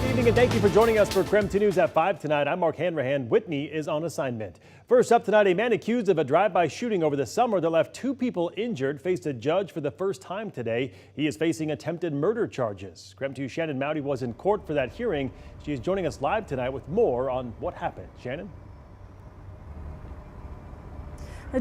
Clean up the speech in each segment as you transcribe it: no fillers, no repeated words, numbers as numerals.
Evening and thank you for joining us for KREM 2 News at 5 tonight. I'm Mark Hanrahan. Whitney is on assignment. First up tonight, a man accused of a drive-by shooting over the summer that left 2 people injured faced a judge for the first time today. He is facing attempted murder charges. KREM 2 Shannon Mowdy was in court for that hearing. She is joining us live tonight with more on what happened. Shannon?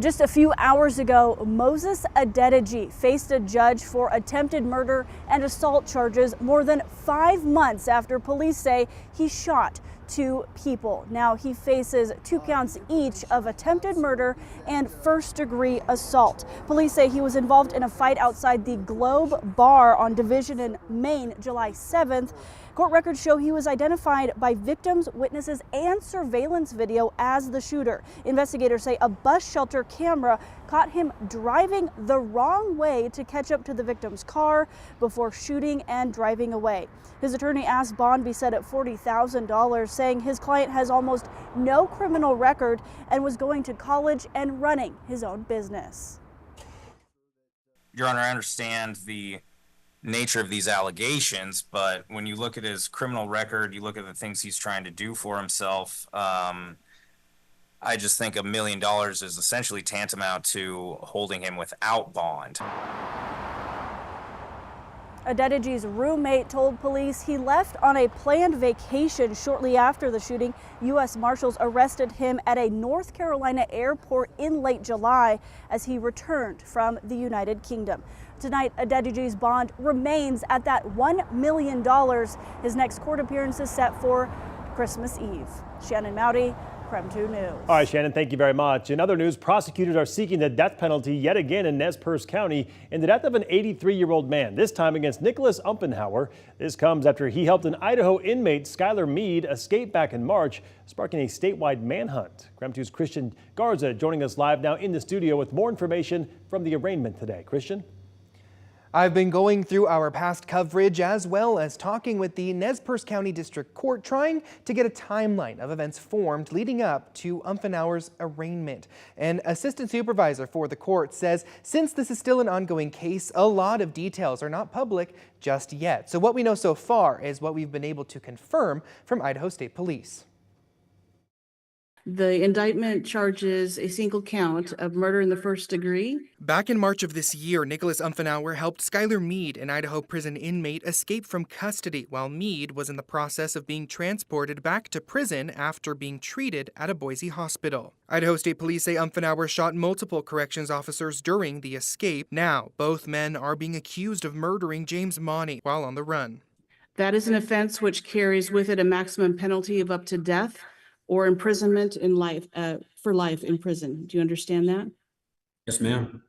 Just a few hours ago, Moses Adedeji faced a judge for attempted murder and assault charges more than 5 months after police say he shot 2 people. Now he faces 2 counts each of attempted murder and first-degree assault. Police say he was involved in a fight outside the Globe Bar on Division in Maine, July 7th. Court records show he was identified by victims, witnesses, and surveillance video as the shooter. Investigators say a bus shelter camera caught him driving the wrong way to catch up to the victim's car before shooting and driving away. His attorney asked bond be set at $40,000, saying his client has almost no criminal record and was going to college and running his own business. Your Honor, I understand the nature of these allegations, but when you look at his criminal record, you look at the things he's trying to do for himself, I just think $1 million is essentially tantamount to holding him without bond. Adedeji's roommate told police he left on a planned vacation shortly after the shooting. U.S. Marshals arrested him at a North Carolina airport in late July as he returned from the United Kingdom. Tonight, Adedeji's bond remains at that $1 million. His next court appearance is set for Christmas Eve. Shannon Mowdy, KREM 2 News. All right, Shannon, thank you very much. In other news, prosecutors are seeking the death penalty yet again in Nez Perce County in the death of an 83-year-old man, this time against Nicholas Umpenhauer. This comes after he helped an Idaho inmate, Skylar Mead, escape back in March, sparking a statewide manhunt. KREM 2's Christian Garza joining us live now in the studio with more information from the arraignment today. Christian? I've been going through our past coverage as well as talking with the Nez Perce County District Court, trying to get a timeline of events formed leading up to Umpenhauer's arraignment. An assistant supervisor for the court says since this is still an ongoing case, a lot of details are not public just yet. So what we know so far is what we've been able to confirm from Idaho State Police. The indictment charges a single count of murder in the first degree. Back in March of this year, Nicholas Umpenhauer helped Skylar Mead, an Idaho prison inmate, escape from custody while Mead was in the process of being transported back to prison after being treated at a Boise hospital. Idaho State Police say Umpenhauer shot multiple corrections officers during the escape. Now, both men are being accused of murdering James Money while on the run. That is an offense which carries with it a maximum penalty of up to death or imprisonment in life, for life in prison. Do you understand that? Yes, ma'am.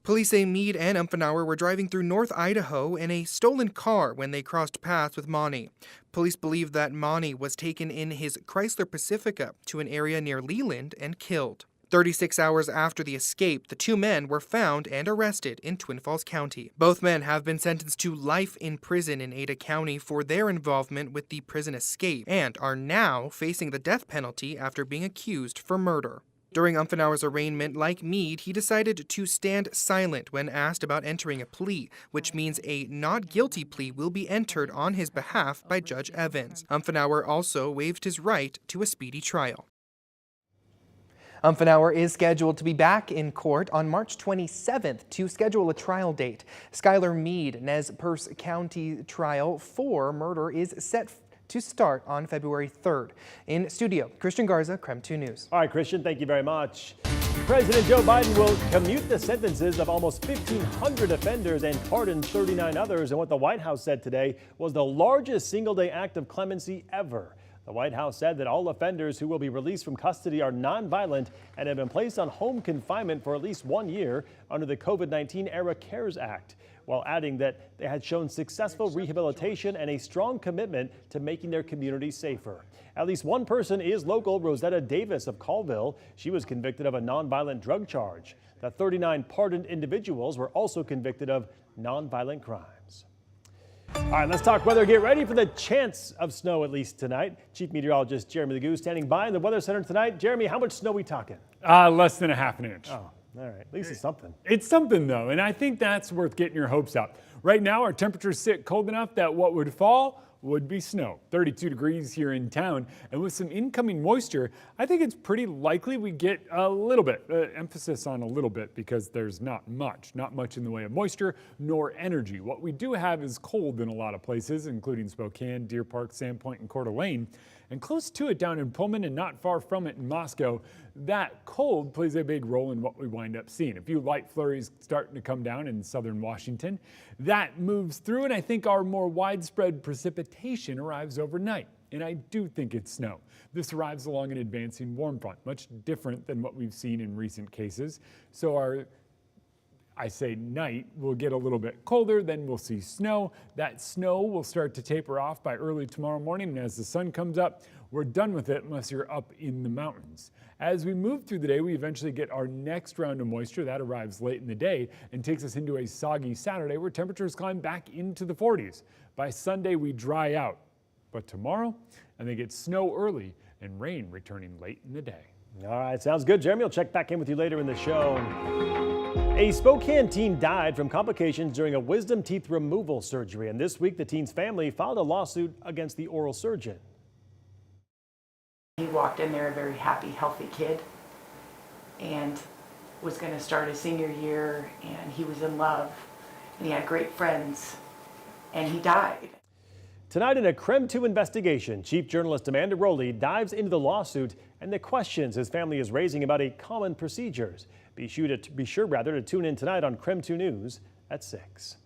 Police say Mead and Umpenhauer were driving through North Idaho in a stolen car when they crossed paths with Monty. Police believe that Monty was taken in his Chrysler Pacifica to an area near Leland and killed. 36 hours after the escape, the 2 men were found and arrested in Twin Falls County. Both men have been sentenced to life in prison in Ada County for their involvement with the prison escape and are now facing the death penalty after being accused for murder. During Umpenhauer's arraignment, like Mead, he decided to stand silent when asked about entering a plea, which means a not guilty plea will be entered on his behalf by Judge Evans. Umpenhauer also waived his right to a speedy trial. Umpenhauer is scheduled to be back in court on March 27th to schedule a trial date. Skylar Mead, Nez Perce County trial for murder is set to start on February 3rd. In studio, Christian Garza, KREM 2 News. All right, Christian, thank you very much. President Joe Biden will commute the sentences of almost 1,500 offenders and pardon 39 others in what the White House said today was the largest single-day act of clemency ever. The White House said that all offenders who will be released from custody are nonviolent and have been placed on home confinement for at least 1 year under the COVID-19 era CARES Act, while adding that they had shown successful rehabilitation and a strong commitment to making their communities safer. At least one person is local, Rosetta Davis of Colville. She was convicted of a nonviolent drug charge. The 39 pardoned individuals were also convicted of nonviolent crimes. All right, let's talk weather. Get ready for the chance of snow, at least tonight. Chief Meteorologist Jeremy Legoo standing by in the Weather Center tonight. Jeremy, how much snow are we talking? Less than a half an inch. Oh, all right. At least it's something. It's something, though, and I think that's worth getting your hopes up. Right now, our temperatures sit cold enough that what would fall would be snow. 32 degrees here in town, and with some incoming moisture, I think it's pretty likely we get a little bit, emphasis on a little bit, because there's not much in the way of moisture nor energy. What we do have is cold in a lot of places, including Spokane, Deer Park, Sandpoint, and Coeur d'Alene, and close to it down in Pullman and not far from it in Moscow. That cold plays a big role in what we wind up seeing. A few light flurries starting to come down in southern Washington. That moves through, and I think our more widespread precipitation arrives overnight. And I do think it's snow. This arrives along an advancing warm front, much different than what we've seen in recent cases. So I say night will get a little bit colder, then we'll see snow. That snow will start to taper off by early tomorrow morning, and as the sun comes up, we're done with it unless you're up in the mountains. As we move through the day, we eventually get our next round of moisture. That arrives late in the day and takes us into a soggy Saturday where temperatures climb back into the 40s. By Sunday, we dry out. But tomorrow, and they get snow early and rain returning late in the day. All right, sounds good, Jeremy. I'll check back in with you later in the show. A Spokane teen died from complications during a wisdom teeth removal surgery, and this week the teen's family filed a lawsuit against the oral surgeon. He walked in there a very happy, healthy kid and was going to start his senior year, and he was in love and he had great friends, and he died. Tonight in a KREM 2 investigation, Chief Journalist Amanda Rowley dives into the lawsuit and the questions his family is raising about a common procedures. Be sure to tune in tonight on KREM 2 News at 6.